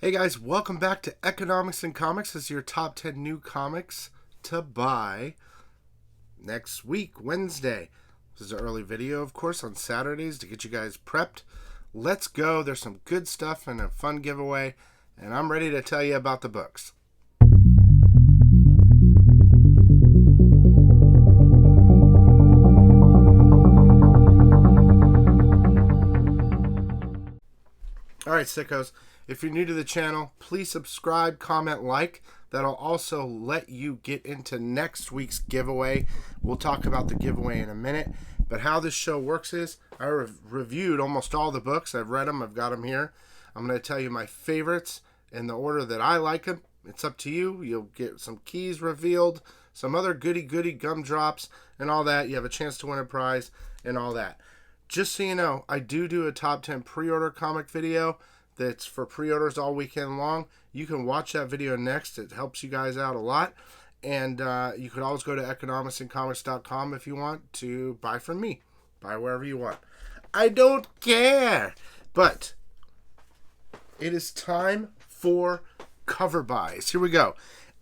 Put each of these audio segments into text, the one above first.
Hey guys, welcome back to Economics and Comics. This is your top 10 new comics to buy next week, Wednesday. This is an early video, of course, on Saturdays to get you guys prepped. Let's go. There's some good stuff and a fun giveaway, and I'm ready to tell you about the books. Alright, sickos. If you're new to the channel, please subscribe, comment, like. That'll also let you get into next week's giveaway. We'll talk about the giveaway in a minute. But how this show works is I reviewed almost all the books. I've read them. I've got them here. I'm going to tell you my favorites in the order that I like them. It's up to you. You'll get some keys revealed, some other goody gumdrops, and all that. You have a chance to win a prize and all that. Just so you know, I do a top 10 pre-order comic video that's for pre-orders all weekend long. You can watch that video next. It helps you guys out a lot. And you could always go to economicsandcomics.com if you want to buy from me. Buy wherever you want. I don't care. But it is time for cover buys. Here we go.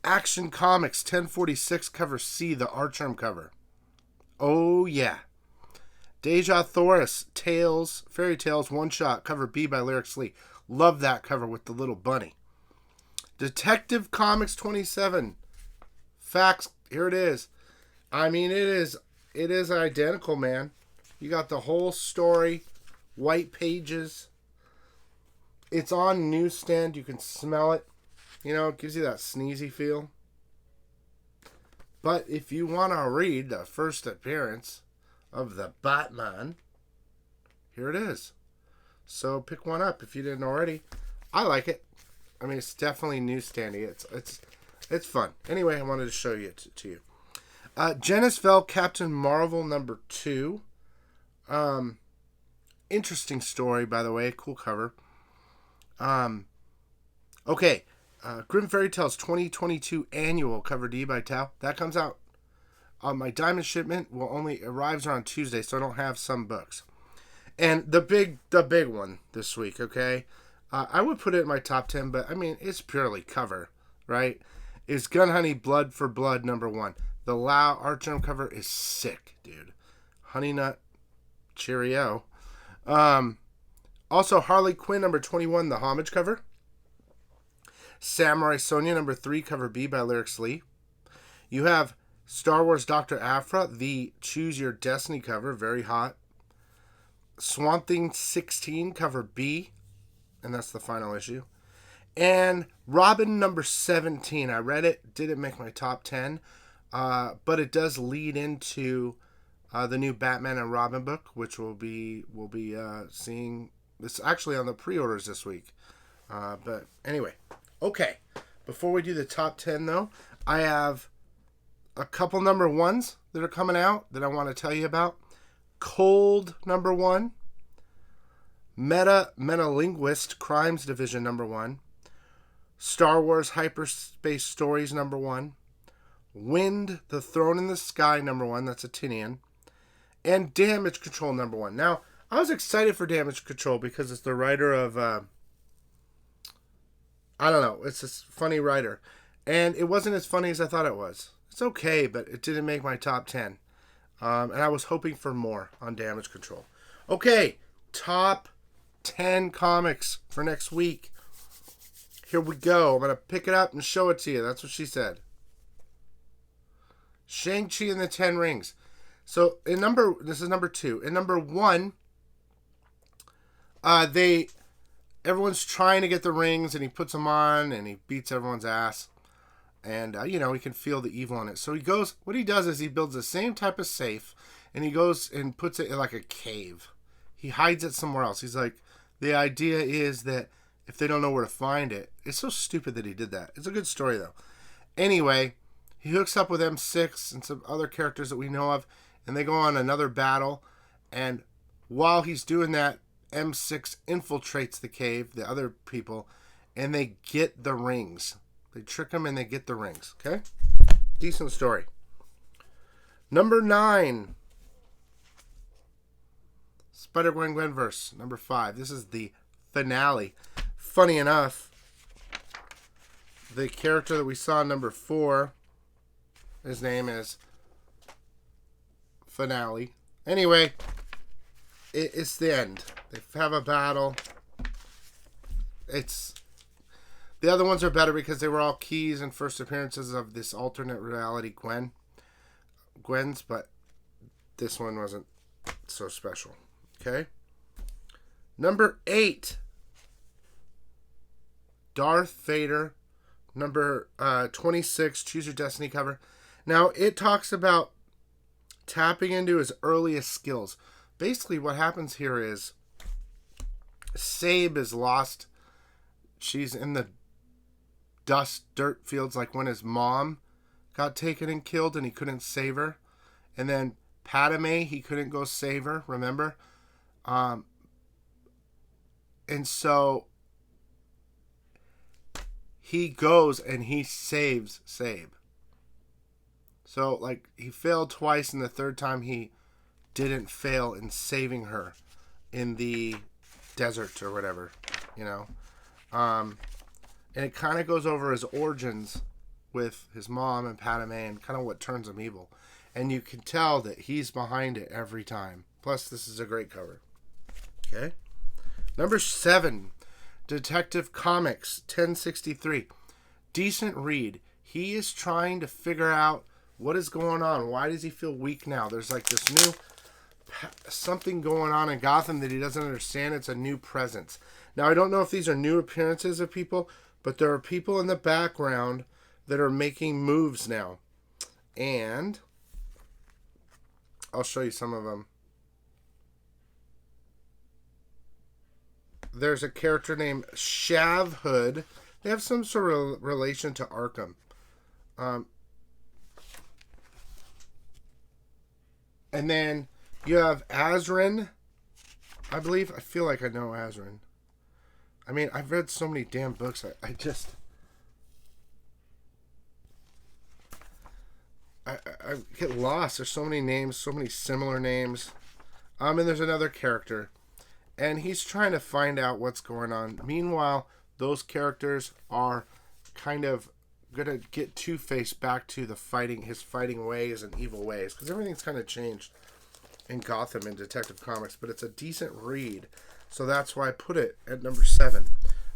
Action Comics 1046 cover C, the Archerm cover. Oh yeah. Deja Thoris Tales, Fairy Tales One Shot, cover B by Lyric Lee. Love that cover with the little bunny. Detective Comics 27. Facts, here it is. I mean, it is identical, man. You got the whole story, white pages. It's on newsstand. You can smell it. You know, it gives you that sneezy feel. But if you want to read the first appearance of the Batman, here it is. So pick one up if you didn't already. I like it. I mean, it's definitely newsstandy. It's fun. Anyway, I wanted to show it to you. Janice Vell, Captain Marvel #2. Interesting story, by the way. Cool cover. Okay. Grim Fairy Tales 2022 Annual, cover D by Tao. That comes out. My Diamond shipment arrives on Tuesday, so I don't have some books. And the big one this week, okay? I would put it in my top 10, but I mean, it's purely cover, right? Is Gun Honey Blood for Blood #1. The Lau Archerm cover is sick, dude. Honey Nut, cheerio. Also, Harley Quinn #21, the Homage cover. Samurai Sonya #3, cover B by Lyric Lee. You have Star Wars Dr. Aphra, the Choose Your Destiny cover, very hot. Swamp Thing 16, cover B, and that's the final issue. And Robin #17. I read it, didn't make my top 10, but it does lead into the new Batman and Robin book, which we'll be seeing. It's actually on the pre-orders this week. But anyway, okay. Before we do the top 10, though, I have a couple #1s that are coming out that I want to tell you about. Cold #1. Metalinguist Crimes Division #1. Star Wars Hyperspace Stories #1. Wind, The Throne in the Sky #1. That's a Tinian. And Damage Control #1. Now, I was excited for Damage Control because it's the writer of, I don't know, it's this funny writer. And it wasn't as funny as I thought it was. It's okay, but it didn't make my top 10. And I was hoping for more on Damage Control. Okay, top 10 comics for next week. Here we go. I'm going to pick it up and show it to you. That's what she said. Shang Chi and the 10 Rings. So, this is #2. In #1, everyone's trying to get the rings, and he puts them on, and he beats everyone's ass. And, he can feel the evil in it. So what he does is he builds the same type of safe, and he goes and puts it in like a cave. He hides it somewhere else. He's like, the idea is that if they don't know where to find it, it's so stupid that he did that. It's a good story, though. Anyway, he hooks up with M6 and some other characters that we know of, and they go on another battle. And while he's doing that, M6 infiltrates the cave, the other people, and they get the rings. They trick them and they get the rings. Okay? Decent story. #9. Spider-Gwen Gwenverse, #5. This is the finale. Funny enough, the character that we saw in number 4, his name is Finale. Anyway, it's the end. They have a battle. The other ones are better because they were all keys and first appearances of this alternate reality Gwen's, but this one wasn't so special. Okay? Number 8, Darth Vader. Number 26, Choose Your Destiny cover. Now, it talks about tapping into his earliest skills. Basically, what happens here is Sabe is lost. She's in the dirt fields, like when his mom got taken and killed and he couldn't save her. And then Padme, he couldn't go save her, remember? And so he goes and he saves Sabe. So, like, he failed twice, and the third time he didn't fail in saving her in the desert or whatever, you know. And it kind of goes over his origins with his mom and Padme and kind of what turns him evil. And you can tell that he's behind it every time. Plus, this is a great cover. Okay. Number 7, Detective Comics 1063. Decent read. He is trying to figure out what is going on. Why does he feel weak now? There's like this new something going on in Gotham that he doesn't understand. It's a new presence. Now, I don't know if these are new appearances of people, but there are people in the background that are making moves now. And I'll show you some of them. There's a character named Shav Hood. They have some sort of relation to Arkham. And then you have Azrin, I believe. I feel like I know Azrin. I mean, I've read so many damn books. I get lost. There's so many names, so many similar names. And there's another character. And he's trying to find out what's going on. Meanwhile, those characters are kind of going to get Two-Face back to his fighting ways and evil ways. Because everything's kind of changed in Gotham and Detective Comics. But it's a decent read. So that's why I put it at number 7.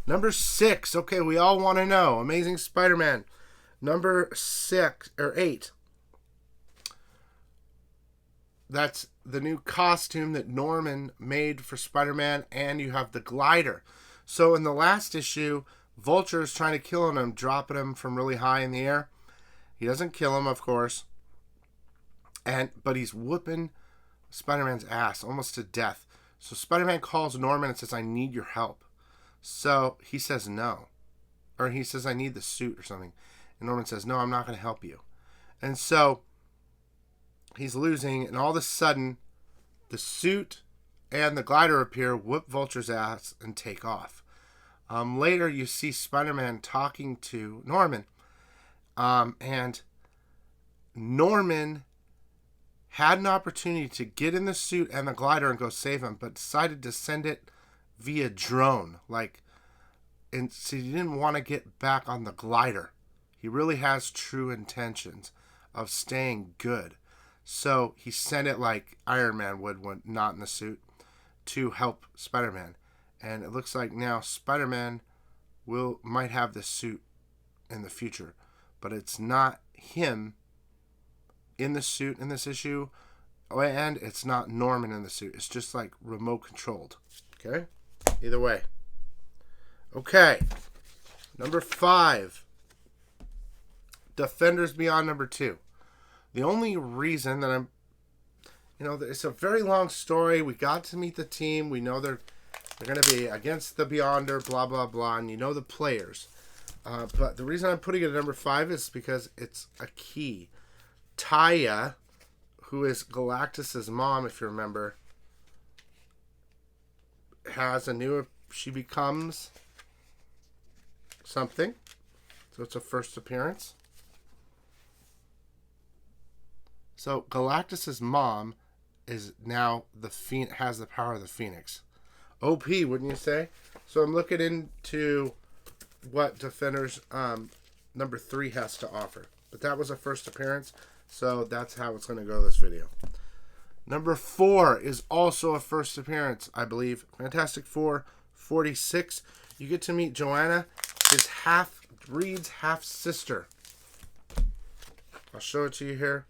Number 6. Okay, we all want to know. Amazing Spider-Man. Number 8. That's the new costume that Norman made for Spider-Man. And you have the glider. So in the last issue, Vulture is trying to kill him, dropping him from really high in the air. He doesn't kill him, of course. But he's whooping Spider-Man's ass almost to death. So Spider-Man calls Norman and says, I need your help. So he says no. Or he says, I need the suit or something. And Norman says, no, I'm not going to help you. And so he's losing. And all of a sudden, the suit and the glider appear, whoop Vulture's ass, and take off. Later, you see Spider-Man talking to Norman. And Norman had an opportunity to get in the suit and the glider and go save him, but decided to send it via drone. And so he didn't want to get back on the glider. He really has true intentions of staying good. So he sent it like Iron Man would when not in the suit to help Spider-Man. And it looks like now Spider-Man might have this suit in the future. But it's not him in the suit in this issue. And it's not Norman in the suit. It's just like remote controlled. Okay? Either way. Okay. Number 5. Defenders Beyond number 2. The only reason that I'm... it's a very long story. We got to meet the team. We know they're going to be against the Beyonder, blah, blah, blah. And you know the players. But the reason I'm putting it at number 5 is because it's a key. Taya, who is Galactus's mom, if you remember, has a new... She becomes something. So it's a first appearance. So Galactus's mom is now has the power of the Phoenix. OP, wouldn't you say? So I'm looking into what Defenders number 3 has to offer. But that was a first appearance, so that's how it's going to go this video. Number 4 is also a first appearance, I believe. Fantastic Four 46. You get to meet Joanna, his Reed's half-sister. I'll show it to you here.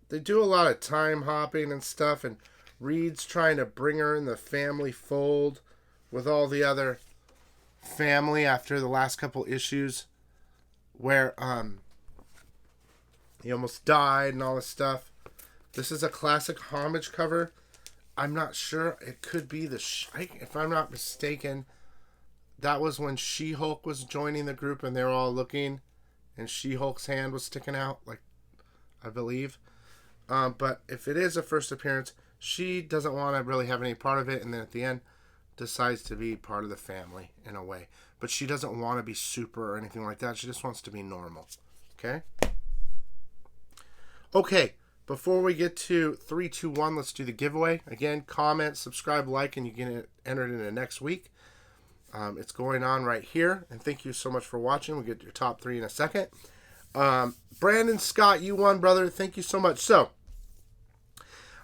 They do a lot of time hopping and stuff, and Reed's trying to bring her in the family fold with all the other family after the last couple issues where he almost died and all this stuff. This is a classic homage cover. I'm not sure. It could be if I'm not mistaken, that was when She-Hulk was joining the group and they were all looking and She-Hulk's hand was sticking out, like, I believe. But if it is a first appearance, she doesn't want to really have any part of it, and then at the end decides to be part of the family in a way. But she doesn't want to be super or anything like that. She just wants to be normal. Okay? Okay, before we get to 3, 2, 1, let's do the giveaway. Again, comment, subscribe, like, and you get entered into next week. It's going on right here. And thank you so much for watching. We'll get your top 3 in a second. Brandon Scott, you won, brother. Thank you so much. So,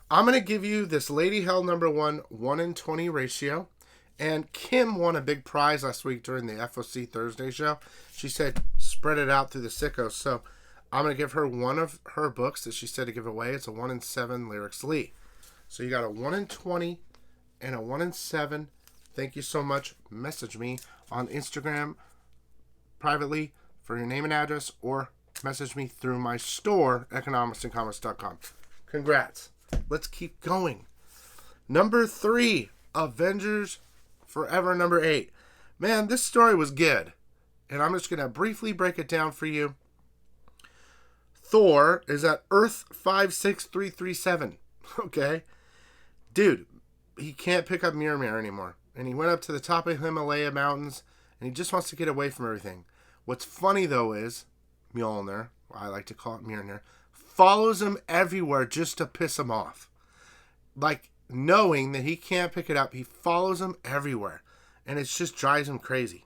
I'm going to give you this Lady Hell number 1, 1-in-20 ratio. And Kim won a big prize last week during the FOC Thursday show. She said spread it out through the SICKO. So, I'm going to give her one of her books that she said to give away. It's a 1-in-7 Lyrics Lee. So, you got a 1-in-20 and a 1-in-7. Thank you so much. Message me on Instagram privately for your name and address, or message me through my store, economicsandcommerce.com. Congrats. Let's keep going. Number 3, Avengers Forever number 8. Man, this story was good. And I'm just going to briefly break it down for you. Thor is at Earth 56337. Okay? Dude, he can't pick up Mjolnir anymore. And he went up to the top of Himalaya mountains, and he just wants to get away from everything. What's funny, though, is Mjolnir, I like to call it Mjolnir, follows him everywhere just to piss him off. Like, knowing that he can't pick it up, he follows him everywhere. And it just drives him crazy.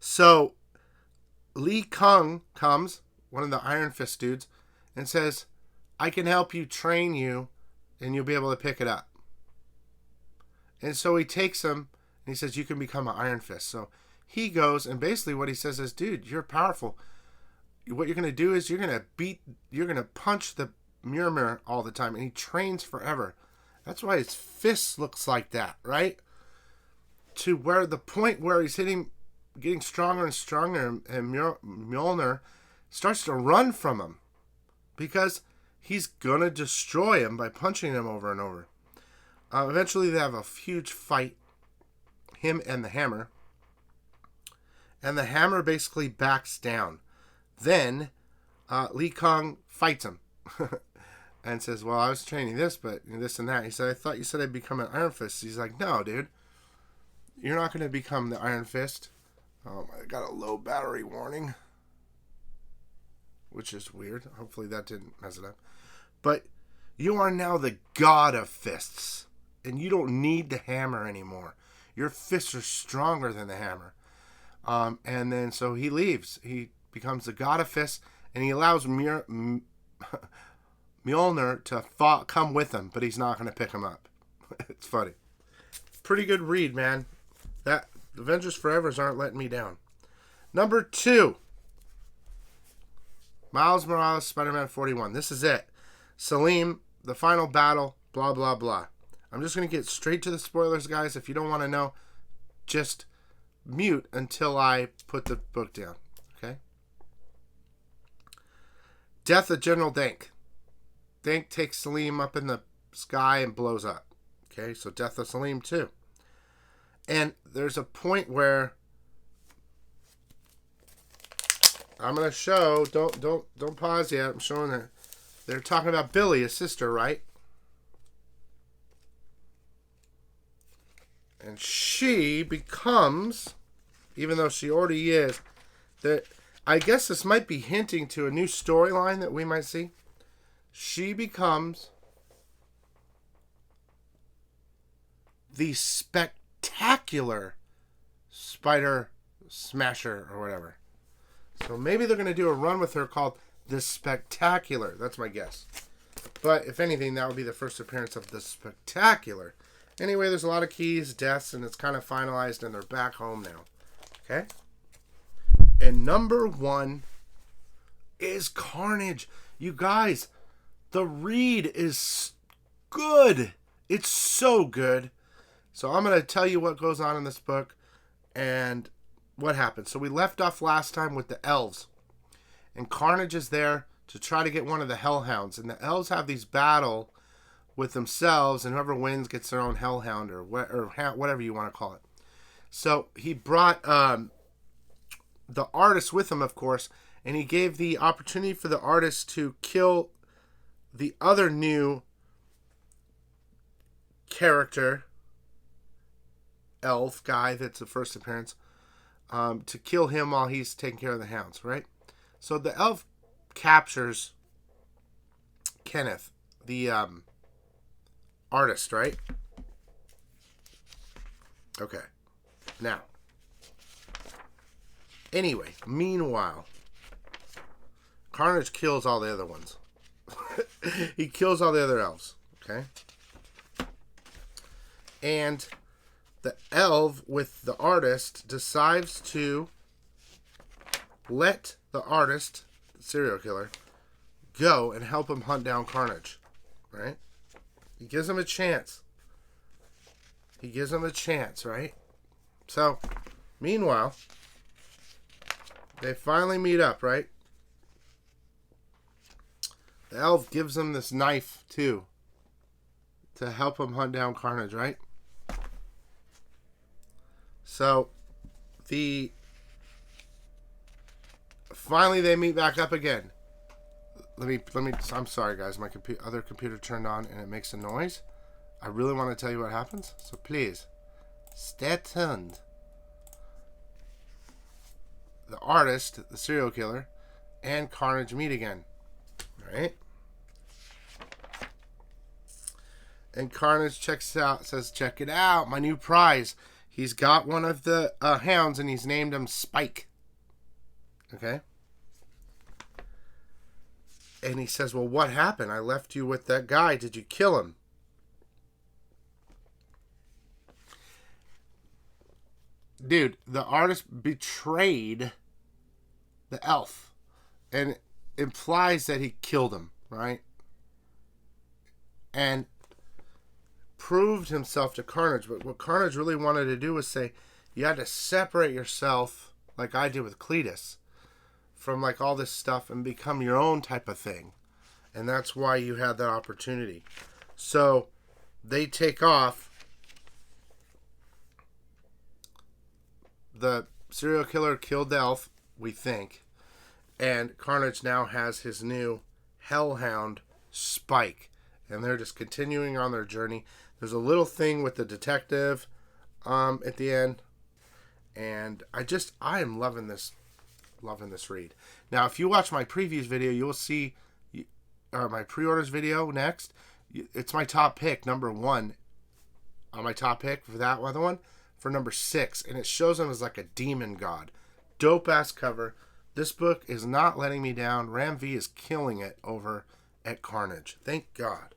So, Lee Kung comes, one of the Iron Fist dudes, and says, I can help you, train you, and you'll be able to pick it up. And so he takes him, and he says, you can become an Iron Fist. So he goes, and basically what he says is, dude, you're powerful. What you're going to do is you're going to punch the Mjolnir all the time. And he trains forever. That's why his fist looks like that, right? To where the point where he's getting stronger and stronger, and Mjolnir starts to run from him. Because he's going to destroy him by punching him over and over. Eventually they have a huge fight, him and the hammer. And the hammer basically backs down. Then Lee Kong fights him and says, well, I was training this, but this and that. He said, I thought you said I'd become an Iron Fist. He's like, no, dude. You're not going to become the Iron Fist. I got a low battery warning, which is weird. Hopefully that didn't mess it up. But you are now the god of fists. And you don't need the hammer anymore. Your fists are stronger than the hammer. And then so he leaves. He becomes the god of fists. And he allows Mjolnir to come with him. But he's not going to pick him up. It's funny. Pretty good read, man. That Avengers Forevers aren't letting me down. Number 2. Miles Morales, Spider-Man 41. This is it. Salim, the final battle, blah, blah, blah. I'm just going to get straight to the spoilers, guys. If you don't want to know, just mute until I put the book down. Okay? Death of General Dank. Dank takes Salim up in the sky and blows up. Okay? So death of Salim too. And there's a point where I'm going to show, don't pause yet. I'm showing that they're talking about Billy, his sister, right? And she becomes, even though she already is, that I guess this might be hinting to a new storyline that we might see. She becomes the spectacular Smasher or whatever. So maybe they're going to do a run with her called The Spectacular. That's my guess. But if anything, that would be the first appearance of The Spectacular. Anyway, there's a lot of keys, deaths, and it's kind of finalized, and they're back home now. Okay? And number 1 is Carnage. You guys, the read is good. It's so good. So I'm going to tell you what goes on in this book and what happened. So we left off last time with the elves. And Carnage is there to try to get one of the hellhounds. And the elves have these battle with themselves, and whoever wins gets their own hellhound or whatever you want to call it. So he brought the artist with him, of course, and he gave the opportunity for the artist to kill the other new character, elf guy that's the first appearance, to kill him while he's taking care of the hounds, right? So the elf captures Kenneth, the artist, right? Okay. Now, anyway, meanwhile, Carnage kills all the other ones. He kills all the other elves, okay? And the elf with the artist decides to let the artist, the serial killer, go and help him hunt down Carnage, right? He gives him a chance. He gives him a chance, right? So, meanwhile, they finally meet up, right? The elf gives him this knife, too, to help him hunt down Carnage, right? So, finally they meet back up again. I'm sorry, guys. My other computer turned on and it makes a noise. I really want to tell you what happens, so please, stay tuned. The artist, the serial killer, and Carnage meet again, right? And Carnage checks out, says, "Check it out, my new prize." He's got one of the hounds, and he's named him Spike. Okay? And he says, "Well, what happened? I left you with that guy. Did you kill him?" Dude, the artist betrayed the elf and implies that he killed him, right? And proved himself to Carnage. But what Carnage really wanted to do was say, you had to separate yourself, like I did with Cletus, from like all this stuff and become your own type of thing. And that's why you had that opportunity. So they take off. The serial killer killed the elf, we think. And Carnage now has his new hellhound, Spike. And they're just continuing on their journey. There's a little thing with the detective at the end. And I am loving this read. Now, if you watch my previews video, you'll see my pre-orders video next. It's my top pick, number 1. On my top pick for that other one, for number 6. And it shows him as like a demon god. Dope-ass cover. This book is not letting me down. Ram V is killing it over at Carnage. Thank God.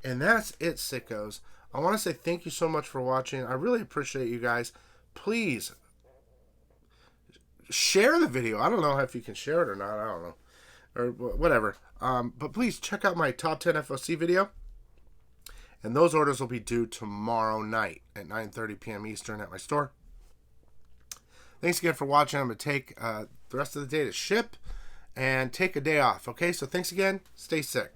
And that's it, sickos. I want to say thank you so much for watching. I really appreciate you guys. Please share the video. I don't know if you can share it or not. I don't know. Or whatever. But please check out my top 10 FOC video. And those orders will be due tomorrow night at 9:30 p.m. Eastern at my store. Thanks again for watching. I'm going to take the rest of the day to ship and take a day off. Okay, so thanks again. Stay sick.